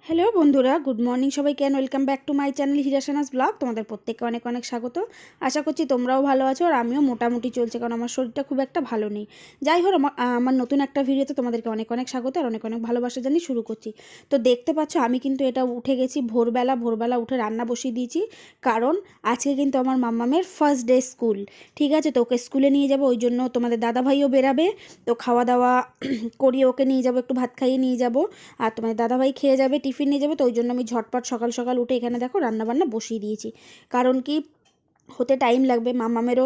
Hello বন্ধুরা, good morning সবাইকে and welcome back to my channel Hirashana's blog. তোমাদের প্রত্যেককে অনেক অনেক স্বাগত। আশা করছি তোমরাও ভালো আছো আর আমিও মোটামুটি চলছে, কারণ আমার শরীরটা খুব একটা ভালো নেই। যাই হোক, আমার নতুন একটা ভিডিওতে তোমাদেরকে অনেক অনেক স্বাগত আর অনেক অনেক ভালোবাসা জানিয়ে শুরু করছি। তো দেখতে পাচ্ছ আমি কিন্তু এটা উঠে গেছি ভোরবেলা উঠে রান্না বসিয়ে দিয়েছি, কারণ আজকে কিন্তু আমার মাম্মামের ফার্স্ট ডে স্কুল। ঠিক আছে, তো ওকে স্কুলে নিয়ে যাবো, ওই জন্য তোমাদের দাদাভাইও বেরাবে। তো খাওয়া দাওয়া করিয়ে ওকে নিয়ে যাবো, একটু ভাত খাইয়ে নিয়ে যাবো, আর তোমার দাদাভাই খেয়ে যাবে, টিফিন নিয়ে যাবে। তো ওই জন্য আমি ঝটপট সকাল সকাল উঠে এখানে দেখো রান্নাবান্না বসিয়ে দিয়েছি, কারণ কি হতে টাইম লাগবে। মামামেরও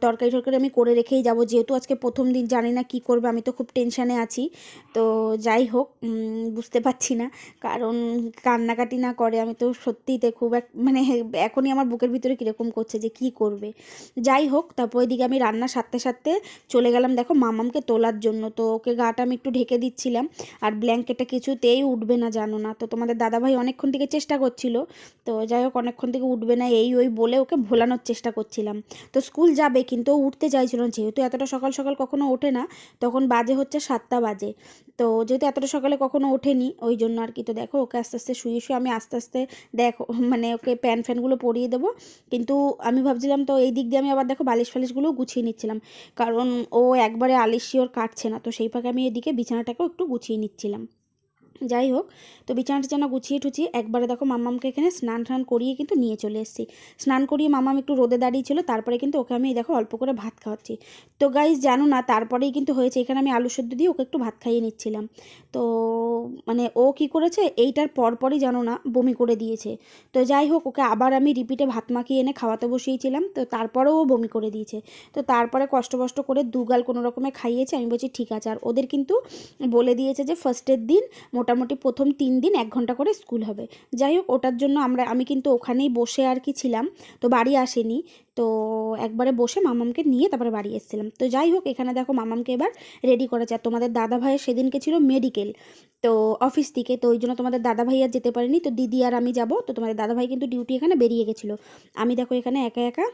তরকারি আমি করে রেখেই যাব, যেহেতু আজকে প্রথম দিন, জানি না কি করবে, আমি তো খুব টেনশানে আছি। তো যাই হোক, বুঝতে পারছি না, কারণ কান্নাকাটি না করে আমি তো সত্যিতে খুব মানে এখনই আমার বুকের ভিতরে কীরকম করছে যে কি করবে। যাই হোক, তারপর ওইদিকে আমি রান্না সারতে সারতে চলে গেলাম দেখো মামামকে তোলার জন্য। তো ওকে গাটা আমি একটু ঢেকে দিচ্ছিলাম, আর ব্ল্যাঙ্কেটটা কিছুতেই উঠবে না, জানো না। তো তোমাদের দাদাভাই অনেকক্ষণ থেকে চেষ্টা করছিল, তো যাই হোক অনেকক্ষণ থেকে উঠবে না এই ওই বলে ওকে ভোলানোর চেষ্টা করছিলাম। তো স্কুল যাবে কিন্তু ও উঠতে চাইছিল না, যেহেতু এতটা সকাল সকাল কখনো ওঠে না, তখন বাজে হচ্ছে 7টা বাজে। তো যেহেতু এতটা সকালে কখনো ওঠেনি, ওই জন্য আর কি। তো দেখো ওকে আস্তে আস্তে শুয়ে আমি আস্তে আস্তে দেখো মানে ওকে ফ্যানগুলো পরিয়ে দেবো। কিন্তু আমি ভাবছিলাম, তো এই দিক দিয়ে আমি আবার দেখো বালিশ ফালিশগুলোও গুছিয়ে নিচ্ছিলাম, কারণ ও একবারে আলিশি ওর কাটছে না। তো সেই ফাঁকে আমি এদিকে বিছানাটাকেও একটু গুছিয়ে নিচ্ছিলাম। যাই হোক, তো বিছানা টিছানা গুছিয়ে টুছিয়ে একবারে দেখো মাম্মামকে এখানে স্নান টান করিয়ে কিন্তু নিয়ে চলে এসেছি। স্নান করিয়ে মাম্মাম একটু রোদে দাঁড়িয়েছিল, তারপরে কিন্তু ওকে আমি দেখো অল্প করে ভাত খাওয়াচ্ছি। তো গাইস জানো না, তারপরেই কিন্তু হয়েছে, এখানে আমি আলু সেদ্ধ দিয়ে ওকে একটু ভাত খাইয়ে নিচ্ছিলাম। তো মানে ও কি করেছে, এইটার পরপরই জানো না বমি করে দিয়েছে। তো যাই হোক, ওকে আবার আমি রিপিটে ভাত মাখিয়ে এনে খাওয়াতে বসিয়েছিলাম, তো তারপরেও ও বমি করে দিয়েছে। তো তারপরে কষ্ট করে দুগাল কোনো রকমে খাইয়েছে। আমি বলছি ঠিক আছে। আর ওদের কিন্তু বলে দিয়েছে যে ফার্স্টের দিন মোটামুটি প্রথম 3 দিন 1 ঘন্টা করে স্কুল হবে। যাই হোক, ওটার জন্য আমি কিন্তু ওখানেই বসে আর কি ছিলাম, তো বাড়ি আসেনি। তো একবারে বসে মামামকে নিয়ে তারপরে বাড়ি এসেছিলাম। তো যাই হোক, এখানে দেখো মামামকে এবার রেডি করা যায়। তোমাদের দাদা ভাইয়ের সেদিনকে ছিল মেডিকেল, তো অফিস থেকে, তো ওই জন্য তোমাদের দাদা ভাই আর যেতে পারেনি। তো দিদি আর আমি যাব। তো তোমাদের দাদা ভাই কিন্তু ডিউটি এখানে বেরিয়ে গেছিলো। আমি দেখো এখানে একা একা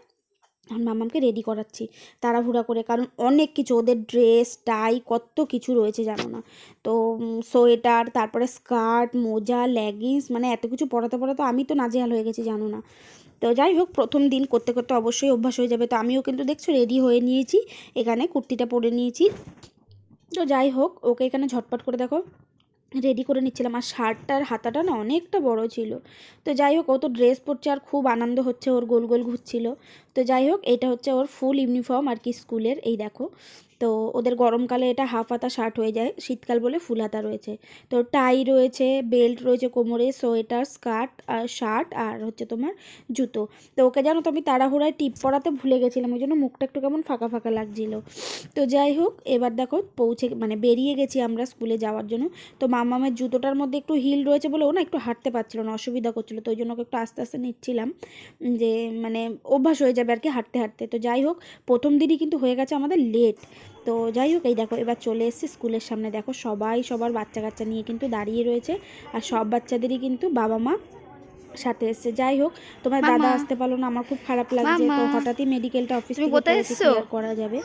আমার মামামকে রেডি করাচ্ছি তাড়াহুড়া করে, কারণ অনেক কিছু ওদের ড্রেস টাই কত কিছু রয়েছে জানো না। তো সোয়েটার, তারপরে স্কার্ট, মোজা, লেগিংস, মানে এত কিছু পরাতে আমি তো নাজেহাল হয়ে গেছি জানো না। তো যাই হোক, প্রথম দিন করতে করতে অবশ্যই অভ্যাস হয়ে যাবে। তো আমিও কিন্তু দেখছো রেডি হয়ে নিয়েছি, এখানে কুর্তিটা পরে নিয়েছি। তো যাই হোক, ওকে এখানে ঝটপট করে দেখো রেডি করে নিচ্ছিলাম। আর শার্টটার হাতাটা না অনেকটা বড় ছিল। তো যাই হোক, ও তো ড্রেস পরছে আর খুব আনন্দ হচ্ছে, ওর গোল গোল ঘুরছিল। তো যাই হোক, এটা হচ্ছে ওর ফুল ইউনিফর্ম আর কি স্কুলের, এই দেখো। তো ওদের গরমকালে এটা হাফ হাতা শার্ট হয়ে যায়, শীতকাল বলে ফুল হাতা রয়েছে। তো টাই রয়েছে, বেল্ট রয়েছে কোমরে, সোয়েটার, স্কার্ট আর শার্ট, আর হচ্ছে তোমার জুতো। তো ওকে জানো তো আমি তাড়াহুড়ায় টিপ পরাতে ভুলে গেছিলাম, ওই জন্য মুখটা একটু কেমন ফাঁকা ফাঁকা লাগছিল। তো যাই হোক, এবার দেখো মানে বেরিয়ে গেছি আমরা স্কুলে যাওয়ার জন্য। তো মামামের জুতোটার মধ্যে একটু হিল রয়েছে বলে ও না একটু হাঁটতে পারছিল না, অসুবিধা করছিল। তো ওই জন্য ওকে একটু আস্তে আস্তে নিচ্ছিলাম, যে মানে অভ্যাস হয়ে যাবে আর কি হাঁটতে হাঁটতে। তো যাই হোক, প্রথম দিনই কিন্তু হয়ে গেছে আমাদের লেট। তো যাই হোক, এই দেখো এবার চলে এসেছি স্কুলের সামনে। দেখো সবাই সবার বাচ্চা কাচ্চা নিয়ে কিন্তু দাঁড়িয়ে রয়েছে, আর সব বাচ্চাদেরই কিন্তু বাবা মা সাথে এসছে। যাই হোক, তোমার দাদা মামা আসতে পারলো না, আমার খুব খারাপ লাগছে। মামা তো হঠাৎই মেডিকেলটা অফিস তুমি থেকে কোথায় করেছি, এসছো? কী আর করা যাবে।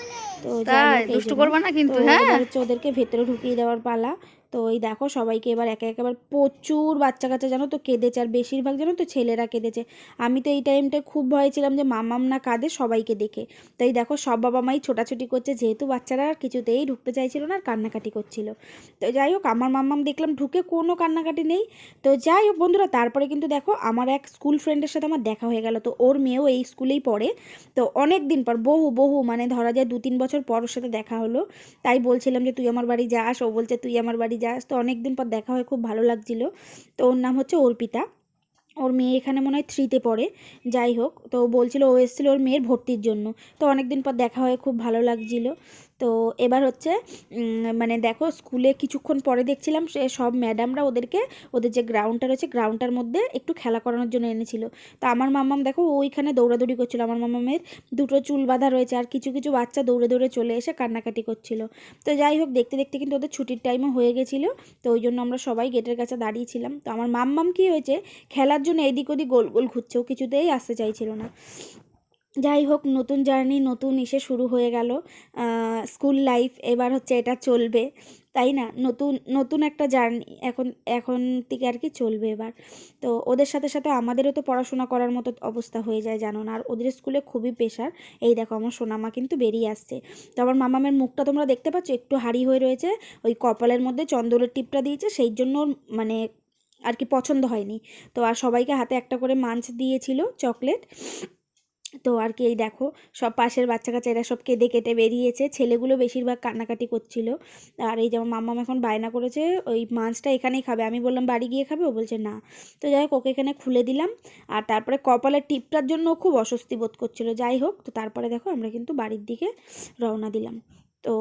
তো যাই তাই হোক, এই দুষ্টু জন্য। করবা না তো কিন্তু, হ্যাঁ। এবার হচ্ছে ওদেরকে ভেতরে ঢুকিয়ে দেওয়ার পালা। তো এই দেখো সবাইকে এবার একে একেবারে প্রচুর বাচ্চা কাচ্চা জানো তো কেঁদেছে, আর বেশিরভাগ জানো তো ছেলেরা কেঁদেছে। আমি তো এই টাইমটায় খুব ভয় ছিলাম যে মামাম না কাঁদে সবাইকে দেখে। তো এই দেখো সব বাবা মাই ছোটাছুটি করছে, যেহেতু বাচ্চারা আর কিছুতেই ঢুকতে চাইছিল না আর কান্নাকাটি করছিল। তো যাই হোক, আমার মাম্মাম দেখলাম ঢুকে কোনো কান্নাকাটি নেই। তো যাই হোক বন্ধুরা, তারপরে কিন্তু দেখো আমার এক স্কুল ফ্রেন্ডের সাথে আমার দেখা হয়ে গেল। তো ওর মেয়েও এই স্কুলেই পড়ে। তো অনেক দিন পর, বহু মানে ধরা যায় 2-3 বছর পর ওর সাথে দেখা হলো। তাই বলছিলাম যে তুই আমার বাড়ি যাস, ও বলছে তুই আমার বাড়ি যাস। তো অনেক দিন পর দেখা হয়ে খুব ভালো লাগছিল। তো ওর নাম হচ্ছে অর্পিতা, ওর মেয়ে এখানে মনে হয় 3তে পড়ে। যাই হোক, তো বলছিল ও এসেছিলো ওর মেয়ের ভর্তির জন্য। তো অনেক দিন পর দেখা হয়ে খুব ভালো লাগছিল। তো এবার হচ্ছে মানে দেখো স্কুলে কিছুক্ষণ পরে দেখছিলাম সে সব ম্যাডামরা ওদের যে গ্রাউন্ডটা রয়েছে গ্রাউন্ডটার মধ্যে একটু খেলা করানোর জন্য এনেছিল। তো আমার মাম্মাম দেখো ওইখানে দৌড়াদৌড়ি করছিল। আমার মাম্মামের দুটো চুল বাঁধা রয়েছে, আর কিছু কিছু বাচ্চা দৌড়ে দৌড়ে চলে এসে কান্নাকাটি করছিল। তো যাই হোক, দেখতে দেখতে কিন্তু ওদের ছুটির টাইমও হয়ে গেছিলো। তো ওই জন্য আমরা সবাই গেটের কাছে দাঁড়িয়েছিলাম। তো আমার মাম্মাম কী হয়েছে, খেলার জন্য এদিক ওদিক গোল গোল ঘুরছে, ও কিছুতেই আসতে চাইছিল না। যাই হোক, নতুন জার্নি, নতুন ইসে শুরু হয়ে গেল। স্কুল লাইফ এবার হচ্ছে এটা চলবে, তাই না? নতুন নতুন একটা জার্নি এখন এখন থেকে আর কি চলবে এবার। তো ওদের সাথে সাথে আমাদেরও তো পড়াশোনা করার মতো অবস্থা হয়ে যায়, জানো না? আর ওদের স্কুলে খুবই প্রেশার। এই দেখো আমার সোনামা কিন্তু বেরিয়ে আসছে। তো আমার মামামের মুখটা তোমরা দেখতে পাচ্ছ, একটু হাঁড়ি হয়ে রয়েছে। ওই কপালের মধ্যে চন্দনের টিপটা দিয়েছে, সেই জন্য ওর মানে আর কি পছন্দ হয়নি। তো আর সবাইকে হাতে একটা করে মাঞ্চ দিয়েছিল, চকলেট। তো আর কি এই দেখো, সব পাশের বাচ্চা কাচ্চা এরা সব কেঁদে কেটে বেরিয়েছে, ছেলেগুলো বেশিরভাগ কান্নাকাটি করছিল। আর এই যেমন মাম্মাম এখন বায়না করেছে ওই মাছটা এখানেই খাবে, আমি বললাম বাড়ি গিয়ে খাবে, ও বলছে না। তো যাই হোক, ওকে এখানে খুলে দিলাম। আর তারপরে কপালের টিপটার জন্য ও খুব অস্বস্তি বোধ করছিল। যাই হোক, তো তারপরে দেখো আমরা কিন্তু বাড়ির দিকে রওনা দিলাম। তো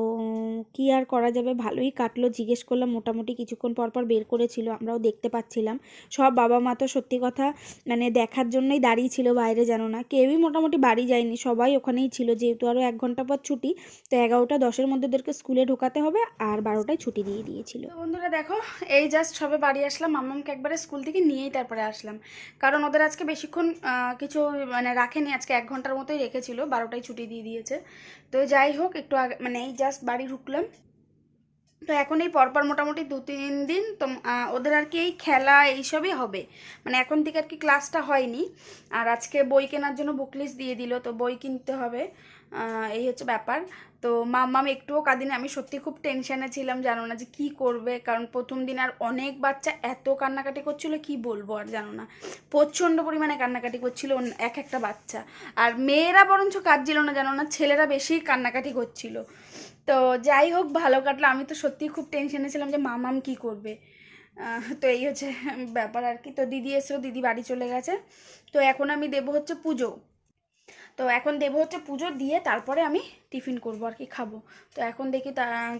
কি আর করা যাবে, ভালোই কাটলো। জিজ্ঞেস করলাম, মোটামুটি কিছুক্ষণ পর পর বের করেছিল, আমরাও দেখতে পাচ্ছিলাম। সব বাবা মা তো সত্যি কথা মানে দেখার জন্যই দাঁড়িয়ে ছিল বাইরে, জানো না? কেউই মোটামুটি বাড়ি যায়নি, সবাই ওখানেই ছিল, যেহেতু আরও 1 ঘন্টা পর ছুটি। তো 11টা 10-এর মধ্যে ওদেরকে স্কুলে ঢোকাতে হবে, আর 12টায় ছুটি দিয়ে দিয়েছিল। তো বন্ধুরা দেখো, এই জাস্ট সবে বাড়ি আসলাম, মাম্মামকে একবারে স্কুল থেকে নিয়েই তারপরে আসলাম। কারণ ওদের আজকে বেশিক্ষণ কিছু মানে রাখেনি, আজকে 1 ঘন্টার মতোই রেখেছিল, 12টায় ছুটি দিয়ে দিয়েছে। তো যাই হোক, একটু আগে মানে এই জাস্ট বাড়ি ঢুকলাম। তো এখন এই পরপর মোটামুটি 2-3 দিন তো ওদের আর কি এই খেলা এইসবই হবে, মানে এখন থেকে আর কি ক্লাসটা হয়নি। আর আজকে বই কেনার জন্য বুক লিস্ট দিয়ে দিল, তো বই কিনতে হবে, এই হচ্ছে ব্যাপার। তো মাম্মাম একটুও কাঁদিনি, আমি সত্যি খুব টেনশানে ছিলাম, জানো না যে কি করবে, কারণ প্রথম দিন আর অনেক বাচ্চা এত কান্নাকাটি করছিল কি বলবো আর, জানো না? প্রচণ্ড পরিমাণে কান্নাকাটি করছিল এক একটা বাচ্চা। আর মেয়েরা বরঞ্চ কাঁদছিল না, জানো না, ছেলেরা বেশি কান্নাকাটি করছিল। তো যাই হোক, ভালো কাটলো। আমি তো সত্যিই খুব টেনশনে ছিলাম যে মামাম কি করবে। তো এই হচ্ছে ব্যাপার আর কি। তো দিদি এসেও, দিদি বাড়ি চলে গেছে। তো এখন আমি দেবো হচ্ছে পুজো। তো এখন দেবো হচ্ছে পুজো দিয়ে তারপরে আমি টিফিন করবো আর কি, খাবো। তো এখন দেখি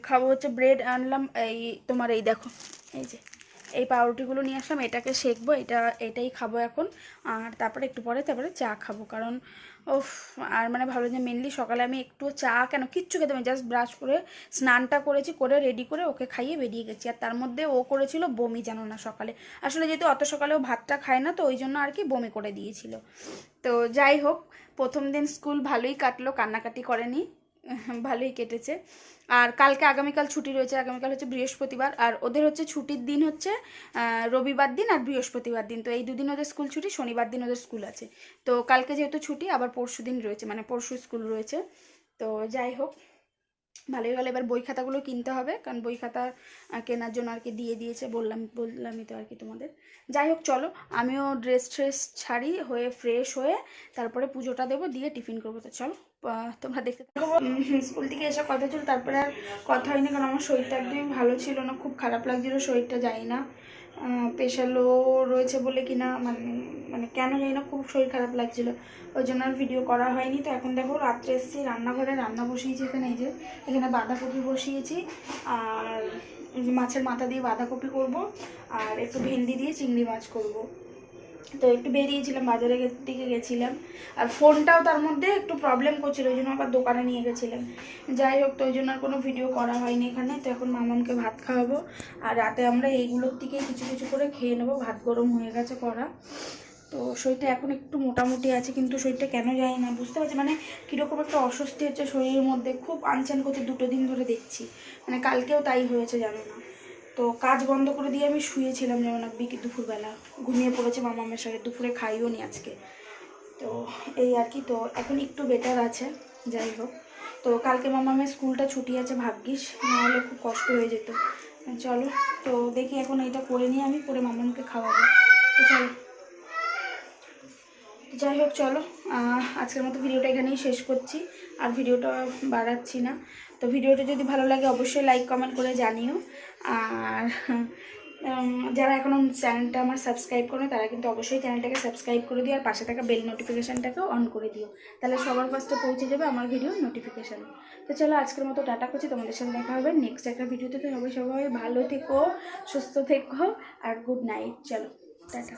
খাবো হচ্ছে ব্রেড আনলাম, এই তোমার এই দেখো, এই যে এই পাউরুটিগুলো নিয়ে আসলাম, এটাকে সেঁকবো, এটাই খাবো এখন। আর তারপরে একটু পরে তারপরে চা খাবো, কারণ ওফ, আর মানে ভালো যে মেনলি সকালে আমি একটু চা কেন কিচ্ছু খেতে আমি জাস্ট ব্রাশ করে স্নানটা করেছি, করে রেডি করে ওকে খাইয়ে বেরিয়ে গেছি। আর তার মধ্যে ও করেছিল বমি, জানো না, সকালে আসলে যেহেতু অত সকালেও ভাতটা খায় না, তো ওই জন্য আর কি বমি করে দিয়েছিল। তো যাই হোক, প্রথম দিন স্কুল ভালোই কাটলো, কান্নাকাটি করেনি, ভালোই কেটেছে। আর কালকে আগামীকাল ছুটি রয়েছে, আগামীকাল হচ্ছে বৃহস্পতিবার, আর ওদের হচ্ছে ছুটির দিন হচ্ছে রবিবার দিন আর বৃহস্পতিবার দিন। তো এই দুদিন ওদের স্কুল ছুটি, শনিবার দিন ওদের স্কুল আছে। তো কালকে যেহেতু ছুটি, আবার পরশু দিন রয়েছে, মানে পরশু স্কুল রয়েছে। তো যাই হোক, ভালোই ভালো। এবার বই খাতাগুলো কিনতে হবে, কারণ বই খাতা কেনার জন্য আর কি দিয়ে দিয়েছে, বললামই তো আর কি তোমাদের। যাই হোক চলো, আমিও ড্রেস ট্রেস ছাড়ি হয়ে ফ্রেশ হয়ে তারপরে পুজোটা দেবো, দিয়ে টিফিন করবো। তো চলো তোমরা দেখতে থাকো। স্কুল থেকে এসে কথা ছিল, তারপরে আর কথা হয়নি, কারণ আমার শরীরটা একদমই ভালো ছিল না, খুব খারাপ লাগছিলো শরীরটা, যাই না প্রেশার লো রয়েছে বলে কিনা, মানে মানে কেন জানি না, খুব শরীর খারাপ লাগছিলো, ওই জন্য আর ভিডিও করা হয়নি। তো এখন দেখো রাত্রে এসেছি, রান্নাঘরে রান্না বসিয়েছি, এখানে এই যে এখানে বাঁধাকপি বসিয়েছি, আর মাছের মাথা দিয়ে বাঁধাকপি করব, আর একটু ভেন্ডি দিয়ে চিংড়ি মাছ করব। তো একটু বেরিয়েছিলাম, বাজারের দিকে গেছিলাম, আর ফোনটাও তার মধ্যে একটু প্রবলেম করছিল, ওই জন্য আবার দোকানে নিয়ে গেছিলাম। যাই হোক, তো ওই জন্য আর কোনো ভিডিও করা হয়নি এখানে। তো এখন মামামকে ভাত খাওয়াবো, আর রাতে আমরা এইগুলোর থেকে কিছু কিছু করে খেয়ে নেবো, ভাত গরম হয়ে গেছে করা। তো শরীরটা এখন একটু মোটামুটি আছে, কিন্তু শরীরটা কেন যায় না বুঝতে পারছি, মানে কীরকম একটা অস্বস্তি হচ্ছে শরীরের মধ্যে, খুব আনচান করছে 2 দিন ধরে দেখছি, মানে কালকেও তাই হয়েছে, জানো না? তো কাজ বন্ধ করে দিয়ে আমি শুয়েছিলাম, যেমন দুপুরবেলা ঘুমিয়ে পড়েছে মামামের সাথে, দুপুরে খাইও নি আজকে। তো এই আর কি, তো এখন একটু বেটার আছে। যাই হোক, তো কালকে মামামের স্কুলটা ছুটি আছে, ভাগ্যিস, নাহলে খুব কষ্ট হয়ে যেত। চলো, তো দেখি এখন এইটা করে নিয়ে আমি করে মামামকে খাওয়াবো। তো চলো, যাই হোক চলো, আজকের মতো ভিডিওটা এখানেই শেষ করছি, আর ভিডিওটা বাড়াচ্ছি না। তো ভিডিওটা যদি ভালো লাগে অবশ্যই লাইক কমেন্ট করে জানিও, আর যারা এখনও চ্যানেলটা আমার সাবস্ক্রাইব করে তারা কিন্তু অবশ্যই চ্যানেলটাকে সাবস্ক্রাইব করে দিও, আর পাশে থাকা বেল নোটিফিকেশানটাকেও অন করে দিও, তাহলে সবার ফার্স্টে পৌঁছে যাবে আমার ভিডিওর নোটিফিকেশান। তো চলো, আজকের মতো টাটা করছি, তোমাদের সাথে দেখা হবে নেক্সট একটা ভিডিওতে। তো সবাই ভালো থেকো, সুস্থ থেকো, আর গুড নাইট। চলো টাটা।